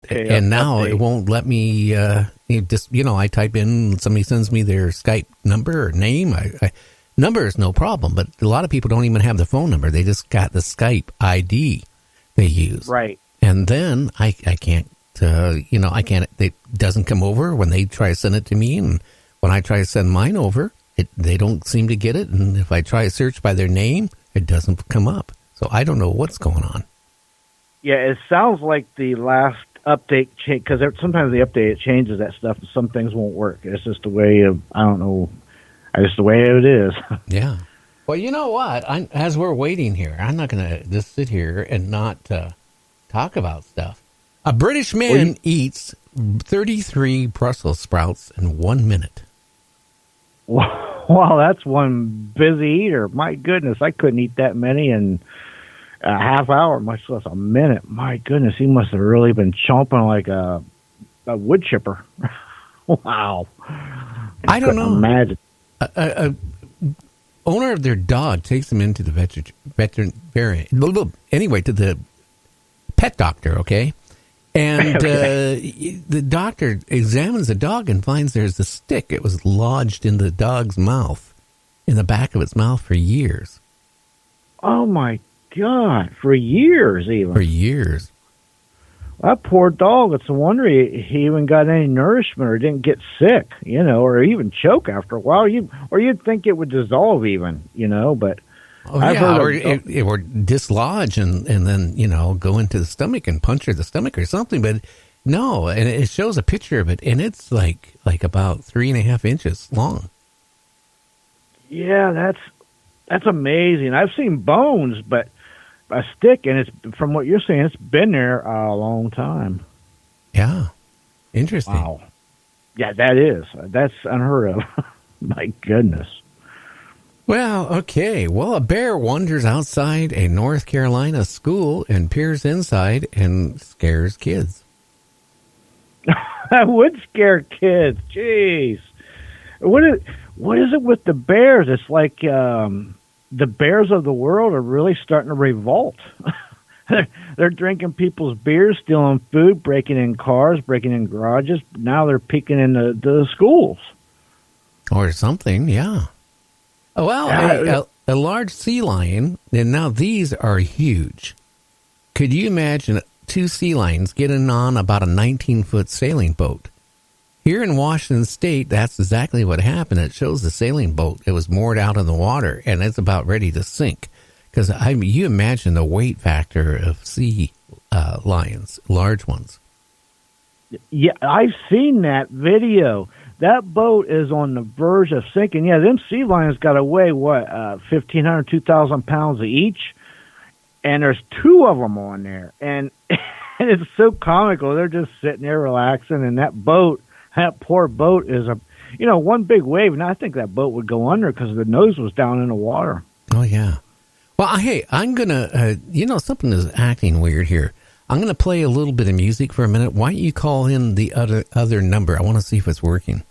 Okay, and now update. it won't let me, I type in, somebody sends me their Skype number or name. Number is no problem, but a lot of people don't even have the phone number. They just got the Skype ID they use. Right. And then I can't, I can't, it doesn't come over when they try to send it to me. And when I try to send mine over, they don't seem to get it. And if I try to search by their name, it doesn't come up. So I don't know what's going on. Yeah, it sounds like the last update change, because sometimes the update changes that stuff and some things won't work. It's just the way of, I don't know, it's just the way it is. Yeah. Well, you know what? As we're waiting here, I'm not going to just sit here and not talk about stuff. A British man eats 33 Brussels sprouts in 1 minute. Wow, that's one busy eater. My goodness, I couldn't eat that many in a half hour, much less a minute. My goodness, he must have really been chomping like a wood chipper. Wow. I don't know. Imagine. A owner of their dog takes him into the veterinarian. Anyway, to the pet doctor, okay? And the doctor examines the dog and finds there's a stick. It was lodged in the dog's mouth, in the back of its mouth for years. Oh, my God. For years, even. For years. That poor dog. It's a wonder he even got any nourishment or didn't get sick, or even choke after a while. Or you'd think it would dissolve even, but... I've heard or dislodge and then, go into the stomach and puncture the stomach or something. But no, and it shows a picture of it, and it's like about 3.5 inches long. Yeah, that's amazing. I've seen bones, but a stick, and it's from what you're saying, it's been there a long time. Yeah, interesting. Wow. Yeah, that's unheard of. My goodness. Well, okay. Well, a bear wanders outside a North Carolina school and peers inside and scares kids. That would scare kids. Jeez. What is it with the bears? It's like the bears of the world are really starting to revolt. They're drinking people's beers, stealing food, breaking in cars, breaking in garages. Now they're peeking in the schools. Or something, yeah. Well, a large sea lion, and now these are huge. Could you imagine 2 sea lions getting on about a 19-foot sailing boat? Here in Washington State, that's exactly what happened. It shows the sailing boat. It was moored out in the water, and it's about ready to sink. Because you imagine the weight factor of sea lions, large ones. Yeah, I've seen that video. That boat is on the verge of sinking. Yeah, them sea lions got to weigh, 1,500, 2,000 pounds each? And there's 2 of them on there. And it's so comical. They're just sitting there relaxing. And that poor boat is one big wave. And I think that boat would go under because the nose was down in the water. Oh, yeah. Well, hey, I'm going to, something is acting weird here. I'm going to play a little bit of music for a minute. Why don't you call in the other number? I want to see if it's working.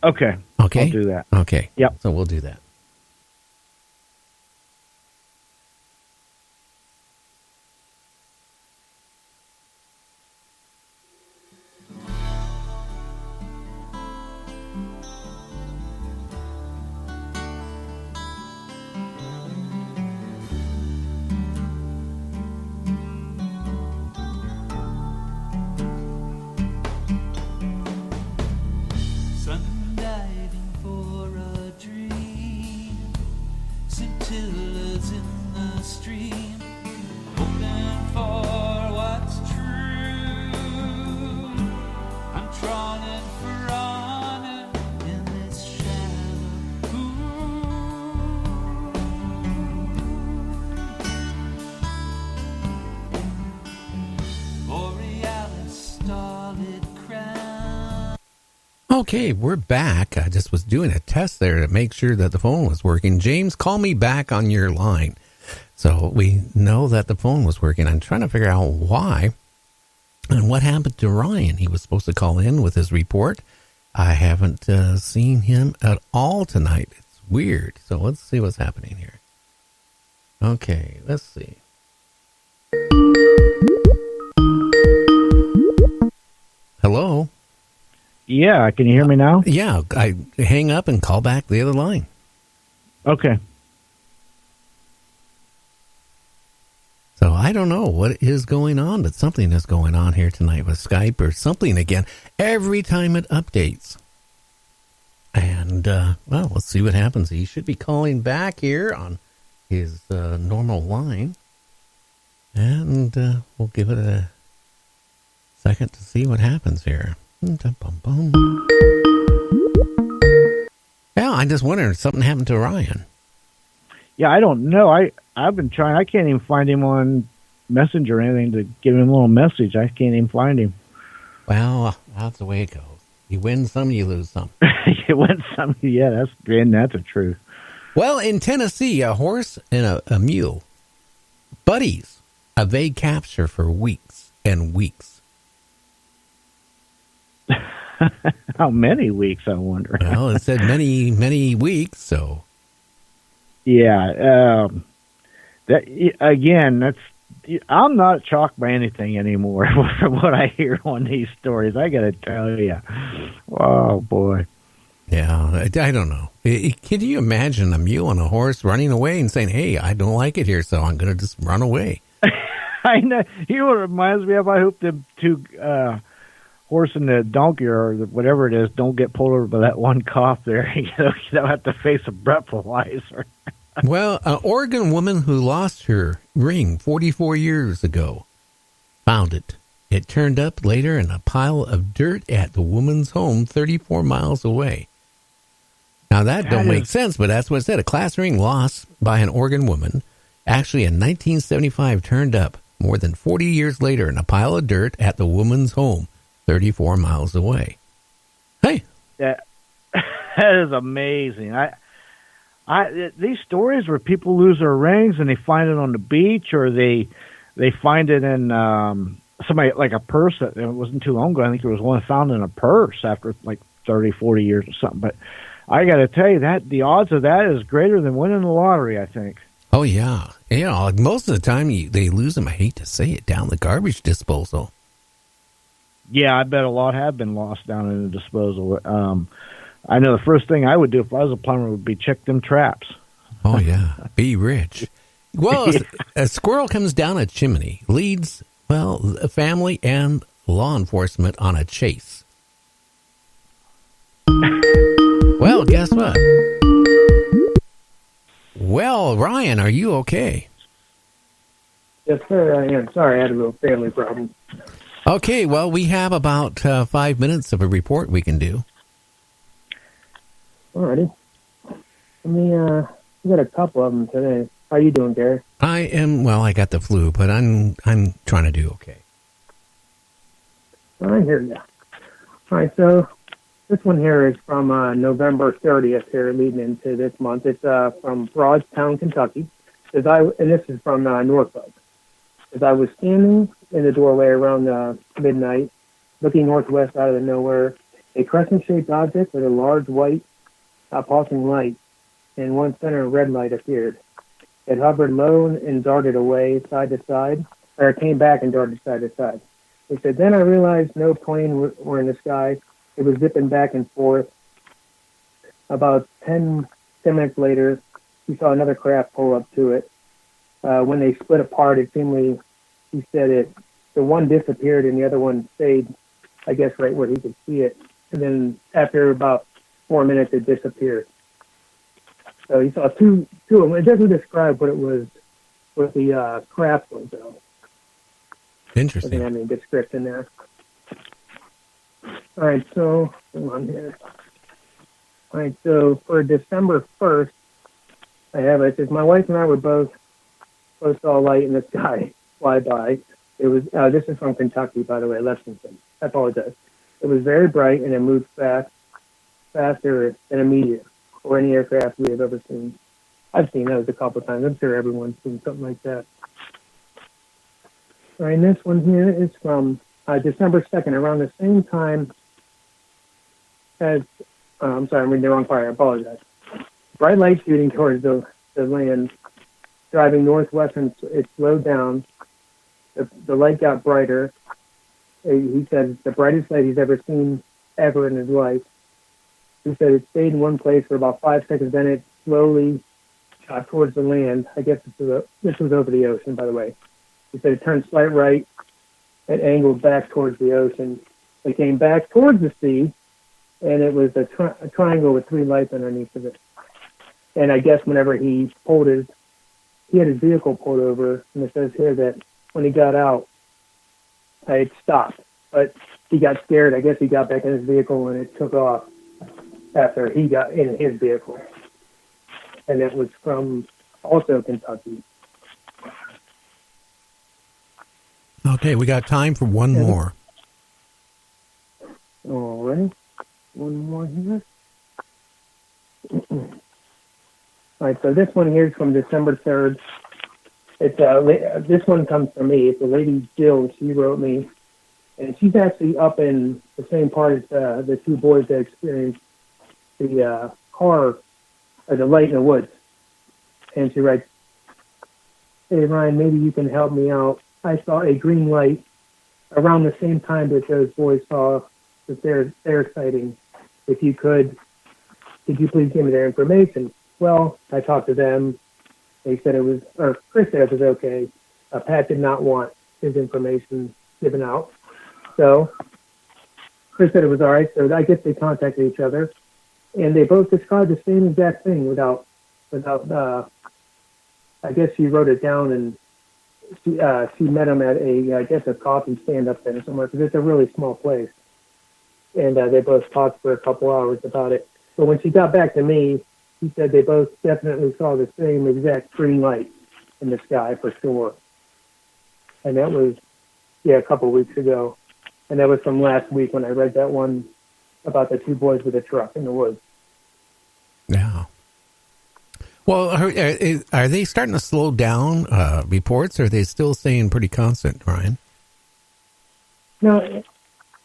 Okay. Okay. I'll do that. Okay. Yep. So we'll do that. Okay, we're back. I just was doing a test there to make sure that the phone was working. James, call me back on your line. So we know that the phone was working. I'm trying to figure out why and what happened to Ryan. He was supposed to call in with his report. I haven't seen him at all tonight. It's weird. So let's see what's happening here. Okay, let's see. Yeah, can you hear me now? Yeah, I hang up and call back the other line. Okay. So I don't know what is going on, but something is going on here tonight with Skype or something again. Every time it updates. And, well, let's see what happens. He should be calling back here on his normal line. And we'll give it a second to see what happens here. Yeah, I'm just wondering if something happened to Ryan. Yeah, I don't know. I've been trying. I can't even find him on Messenger or anything to give him a little message. I can't even find him. Well, that's the way it goes. You win some, you lose some. You win some. Yeah, that's the truth. Well, in Tennessee, a horse and a mule, buddies, evade capture for weeks and weeks. How many weeks, I wonder? Well, it said many, many weeks, so. Yeah. I'm not shocked by anything anymore from what I hear on these stories. I got to tell you. Oh, boy. Yeah, I don't know. Can you imagine a mule and a horse running away and saying, hey, I don't like it here, so I'm going to just run away? I know. You know what it reminds me of? I hope the two horse and the donkey or whatever it is don't get pulled over by that one cop there. You don't have to face a breathalyzer. Well, an Oregon woman who lost her ring 44 years ago found it. It turned up later in a pile of dirt at the woman's home 34 miles away. Now, that don't make sense, but that's what it said. A class ring lost by an Oregon woman, actually in 1975, turned up more than 40 years later in a pile of dirt at the woman's home 34 miles away. Hey. That is amazing. These stories where people lose their rings and they find it on the beach or they find it in somebody, like a purse. It wasn't too long ago. I think there was one found in a purse after like 30, 40 years or something. But I got to tell you that the odds of that is greater than winning the lottery, I think. Oh, yeah. You know, most of the time they lose them, I hate to say it, down the garbage disposal. Yeah, I bet a lot have been lost down in the disposal. I know the first thing I would do if I was a plumber would be check them traps. Oh, yeah. Be rich. Well, yeah. A squirrel comes down a chimney, leads, well, a family and law enforcement on a chase. Well, guess what? Well, Ryan, are you okay? Yes, sir, I am. Sorry, I had a little family problem. Okay, well, we have about 5 minutes of a report we can do. Alrighty. We got a couple of them today. How you doing, Gary? I am, well, I got the flu, but I'm trying to do okay. I hear you. All right, so this one here is from November 30th here leading into this month. It's from Broadstown, Kentucky. And this is from Norfolk. As I was standing in the doorway around midnight, looking northwest out of the nowhere, a crescent-shaped object with a large white pulsing light and one center red light appeared. It hovered low and darted away side to side, or it came back and darted side to side. He said, then I realized no plane were in the sky. It was zipping back and forth. About 10 minutes later, he saw another craft pull up to it. When they split apart, it seemed like he said the one disappeared and the other one stayed, I guess, right where he could see it. And then after about 4 minutes, it disappeared. So he saw two of them. It doesn't describe what it was, what the craft was, though. Interesting. Doesn't have any description there. All right, so hold on here. All right, so for December 1st, I have it. It says, my wife and I were both saw a light in the sky fly by. It was this is from Kentucky, by the way, Lexington. I apologize. It was very bright and it moved faster than a meteor or any aircraft we have ever seen. I've seen those a couple of times. I'm sure everyone's seen something like that. All right, and this one here is from December 2nd, around the same time as, I'm sorry, I'm reading the wrong part. I apologize. Bright light shooting towards the land, driving northwest, and it slowed down. The light got brighter. He said it's the brightest light he's ever seen ever in his life. He said it stayed in one place for about 5 seconds, then it slowly shot towards the land. I guess this was over the ocean, by the way. He said it turned slight right and angled back towards the ocean. It came back towards the sea, and it was a triangle with 3 lights underneath of it. And I guess whenever he had his vehicle pulled over, and it says here that when he got out, it stopped. But he got scared. I guess he got back in his vehicle and it took off after he got in his vehicle. And it was from also Kentucky. Okay, we got time for one more. All right. One more here. All right, so this one here is from December 3rd. It's this one comes from me. It's a lady, Jill. She wrote me, and she's actually up in the same part as the 2 boys that experienced the car or the light in the woods. And she writes, "Hey Ryan, maybe you can help me out. I saw a green light around the same time that those boys saw their sighting. If you could you please give me their information?" Well, I talked to them. They said it was, or Chris said it was okay. Pat did not want his information given out. So Chris said it was all right. So I guess they contacted each other, and they both described the same exact thing without. I guess she wrote it down, and she met him at a coffee stand up there somewhere, because it's a really small place. And they both talked for a couple hours about it. But when she got back to me, he said they both definitely saw the same exact green light in the sky for sure. And that was, a couple of weeks ago. And that was from last week when I read that one about the 2 boys with a truck in the woods. Yeah. Well, are they starting to slow down reports, or are they still staying pretty constant, Ryan? No,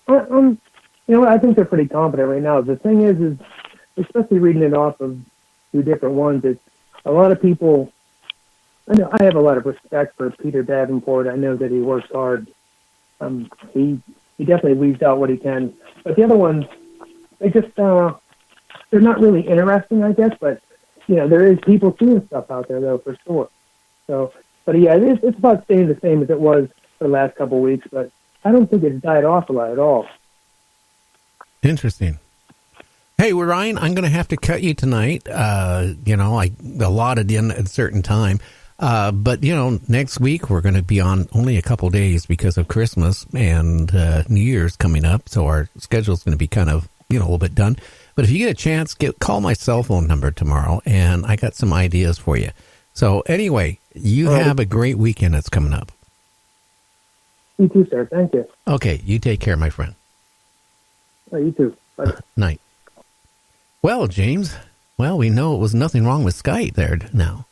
I think they're pretty competent right now. The thing is especially reading it off of 2 different ones, it's a lot of people. I have a lot of respect for Peter Davenport. I know that he works hard. He definitely weaves out what he can. But the other ones, they just they're not really interesting, I guess. But there is people seeing stuff out there though, for sure. So, but yeah, it's about staying the same as it was for the last couple of weeks. But I don't think it's died off a lot at all. Interesting. Hey, Ryan, I'm going to have to cut you tonight. I allotted in at a certain time. But next week we're going to be on only a couple days because of Christmas and New Year's coming up. So our schedule's going to be kind of, a little bit done. But if you get a chance, call my cell phone number tomorrow, and I got some ideas for you. So anyway, you have a great weekend that's coming up. You too, sir. Thank you. Okay, you take care, my friend. You too. Bye. Night. Well, James, we know it was nothing wrong with Skype there now.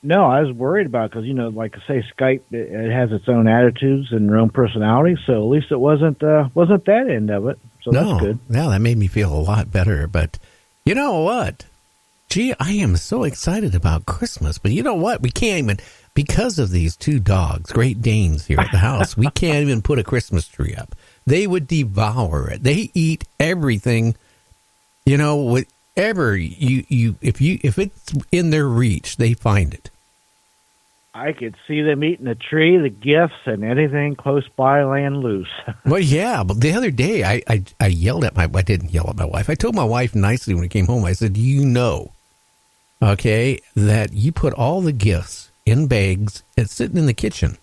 No, I was worried about it because, like I say, Skype, it has its own attitudes and their own personality. So at least it wasn't that end of it. So that's good. Yeah, that made me feel a lot better. But you know what? Gee, I am so excited about Christmas. But you know what? We can't even, because of these 2 dogs, Great Danes here at the house, we can't even put a Christmas tree up. They would devour it. They eat everything. Whatever if it's in their reach, they find it. I could see them eating the tree, the gifts, and anything close by laying loose. Well, yeah, but the other day I yelled at I didn't yell at my wife. I told my wife nicely when we came home. I said, that you put all the gifts in bags and sitting in the kitchen.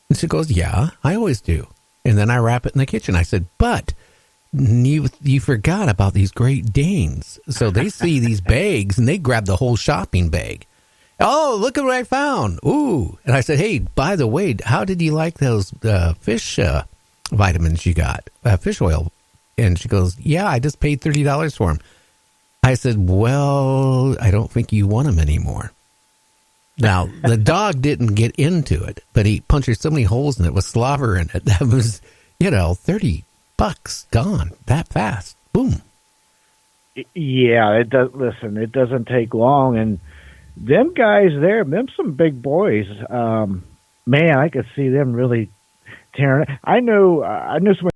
And she goes, yeah, I always do. And then I wrap it in the kitchen. I said, but you forgot about these Great Danes. So they see these bags and they grab the whole shopping bag. Oh, look at what I found. Ooh. And I said, hey, by the way, how did you like those fish vitamins you got? Fish oil. And she goes, yeah, I just paid $30 for them. I said, well, I don't think you want them anymore. Now, the dog didn't get into it, but he punctured so many holes in it with slobber in it. That was, $30 gone that fast. Boom. Yeah, it does. Listen, it doesn't take long. And them guys there, them some big boys. Man, I could see them really tearing it. I know somebody